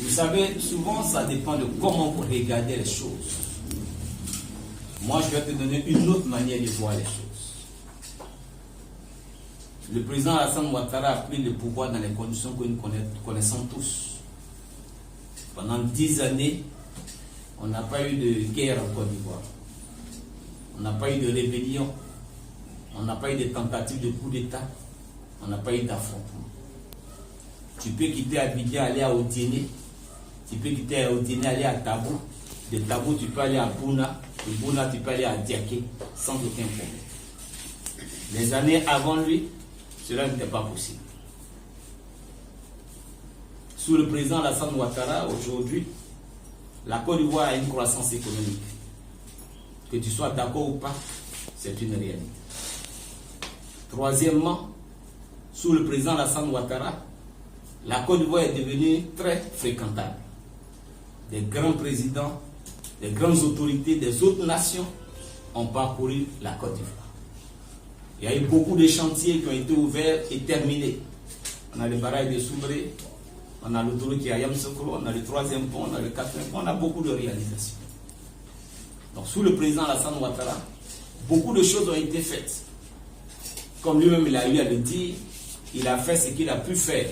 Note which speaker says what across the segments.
Speaker 1: Vous savez, souvent ça dépend de comment vous regardez les choses. Moi, je vais te donner une autre manière de voir les choses. Le président Alassane Ouattara a pris le pouvoir dans les conditions que nous connaissons tous. Pendant 10 années, on n'a pas eu de guerre en Côte d'Ivoire. On n'a pas eu de rébellion. On n'a pas eu de tentative de coup d'État. On n'a pas eu d'affrontement. Tu peux quitter Abidjan, aller à Odiéné. Tu peux quitter Odiéné, aller à Tabou. De Tabou, tu peux aller à Bouna. De Bouna, tu peux aller à Diaké, sans aucun problème. Les années avant lui, cela n'était pas possible. Sous le président Alassane Ouattara, aujourd'hui, la Côte d'Ivoire a une croissance économique. Que tu sois d'accord ou pas, c'est une réalité. Troisièmement, sous le président Alassane Ouattara, la Côte d'Ivoire est devenue très fréquentable. Des grands présidents, des grandes autorités des autres nations ont parcouru la Côte d'Ivoire. Il y a eu beaucoup de chantiers qui ont été ouverts et terminés. On a le barrage de Soubré, on a l'autoroute qui est à Yamoussoukro, on a le 3e pont, on a le 4e pont, on a beaucoup de réalisations. Donc sous le président Alassane Ouattara, beaucoup de choses ont été faites. Comme lui-même il a eu à le dire, il a fait ce qu'il a pu faire.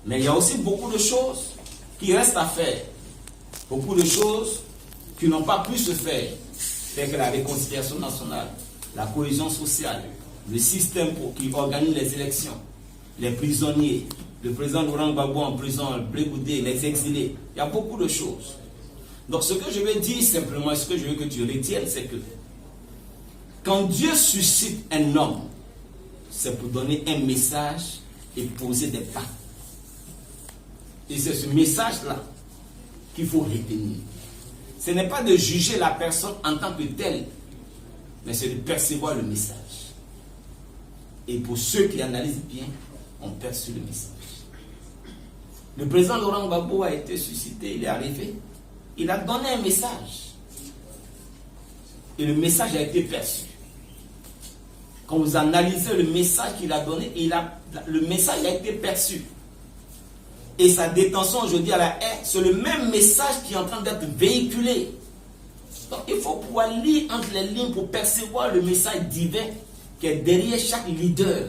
Speaker 1: Mais il y a aussi beaucoup de choses qui restent à faire. Beaucoup de choses qui n'ont pas pu se faire, telles que la réconciliation nationale, la cohésion sociale, le système qui organise les élections, les prisonniers, le président Laurent Gbagbo en prison, le Blé Goudé, les exilés. Il y a beaucoup de choses. Donc ce que je veux dire simplement, ce que je veux que tu retiennes, c'est que quand Dieu suscite un homme, c'est pour donner un message et poser des pas. Et c'est ce message-là qu'il faut retenir. Ce n'est pas de juger la personne en tant que telle, mais c'est de percevoir le message. Et pour ceux qui analysent bien, on perçoit le message. Le président Laurent Gbagbo a été suscité, il est arrivé, il a donné un message. Et le message a été perçu. Quand vous analysez le message qu'il a donné, le message a été perçu. Et sa détention aujourd'hui à la haie, c'est le même message qui est en train d'être véhiculé. Donc il faut pouvoir lire entre les lignes pour percevoir le message divin qui est derrière chaque leader.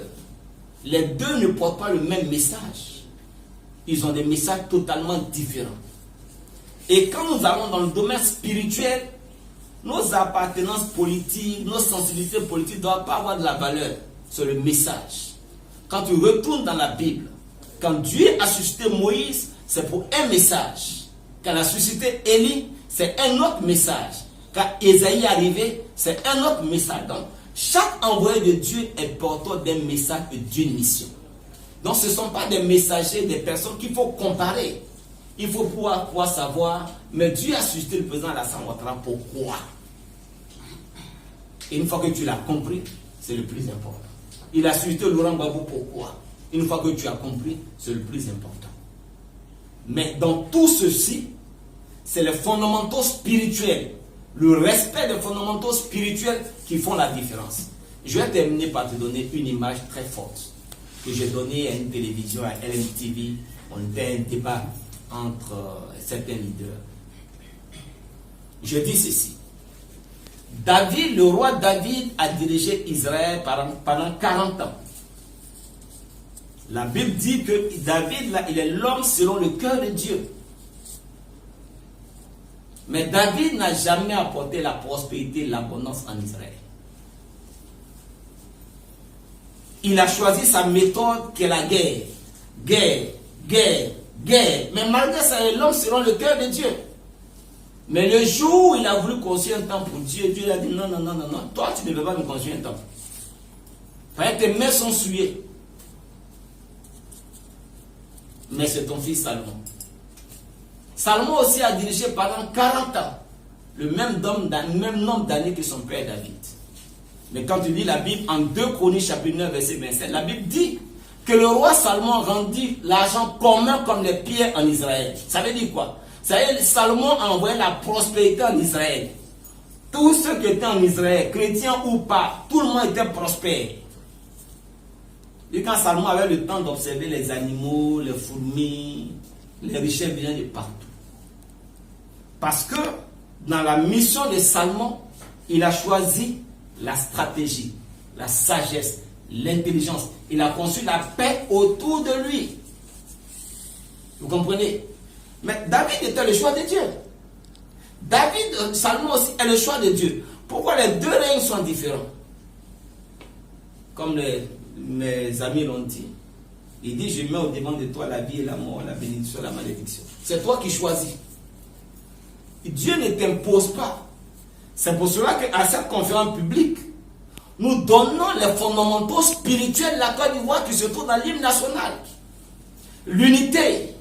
Speaker 1: Les deux ne portent pas le même message. Ils ont des messages totalement différents. Et quand nous allons dans le domaine spirituel, nos appartenances politiques, nos sensibilités politiques ne doivent pas avoir de la valeur. C'est le message. Quand tu retournes dans la Bible, quand Dieu a suscité Moïse, c'est pour un message. Quand il a suscité Élie, c'est un autre message. Quand Ésaïe est arrivé, c'est un autre message. Donc, chaque envoyé de Dieu est porteur d'un message et d'une mission. Donc, ce ne sont pas des messagers, des personnes qu'il faut comparer. Il faut pouvoir savoir, mais Dieu a suscité le président Alassane Ouattara, pourquoi? Et une fois que tu l'as compris, c'est le plus important. Il a suscité Laurent Gbagbo, pourquoi? Une fois que tu as compris, c'est le plus important. Mais dans tout ceci, c'est les fondamentaux spirituels, le respect des fondamentaux spirituels qui font la différence. Je vais terminer par te donner une image très forte que j'ai donnée à une télévision, à LMTV. On était un débat entre certains leaders. Je dis ceci. David, le roi David a dirigé Israël pendant 40 ans. La Bible dit que David, là, il est l'homme selon le cœur de Dieu. Mais David n'a jamais apporté la prospérité et l'abondance en Israël. Il a choisi sa méthode qui est la guerre. Guerre, guerre, guerre. Mais malgré ça, il est l'homme selon le cœur de Dieu. Mais le jour où il a voulu construire un temple pour Dieu, Dieu lui a dit non, non, non, non, non. Toi, tu ne peux pas me construire un temple. Tes mains sont souillées. Mais c'est ton fils Salomon. Salomon aussi a dirigé pendant 40 ans le même nombre d'années que son père David. Mais quand tu lis la Bible en 2 Chroniques chapitre 9 verset 27, la Bible dit que le roi Salomon rendit l'argent commun comme les pierres en Israël. Ça veut dire quoi? Ça veut dire Salomon a envoyé la prospérité en Israël. Tous ceux qui étaient en Israël, chrétiens ou pas, tout le monde était prospère. Et quand Salomon avait le temps d'observer les animaux, les fourmis, les richesses viennent de partout. Parce que dans la mission de Salomon, il a choisi la stratégie, la sagesse, l'intelligence. Il a conçu la paix autour de lui. Vous comprenez? Mais David était le choix de Dieu. Salomon aussi est le choix de Dieu. Pourquoi les deux règnes sont différents? Comme mes amis l'ont dit. Il dit, je mets au devant de toi la vie et la mort, la bénédiction et la malédiction. C'est toi qui choisis. Dieu ne t'impose pas. C'est pour cela qu'à cette conférence publique, nous donnons les fondamentaux spirituels de la Côte d'Ivoire qui se trouvent dans l'hymne national. L'unité,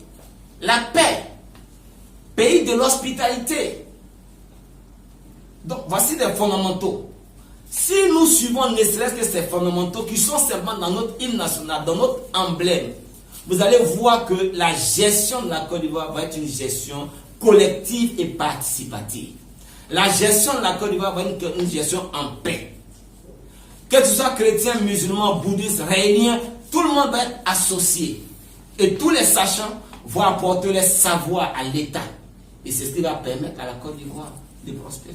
Speaker 1: la paix, pays de l'hospitalité. Donc, voici des fondamentaux. Si nous suivons ne serait-ce que ces fondamentaux qui sont seulement dans notre hymne national, dans notre emblème, vous allez voir que la gestion de la Côte d'Ivoire va être une gestion collective et participative. La gestion de la Côte d'Ivoire va être une gestion en paix. Que ce soit chrétien, musulman, bouddhiste, réunien, tout le monde va être associé. Et tous les sachants vont apporter les savoirs à l'État. Et c'est ce qui va permettre à la Côte d'Ivoire de prospérer.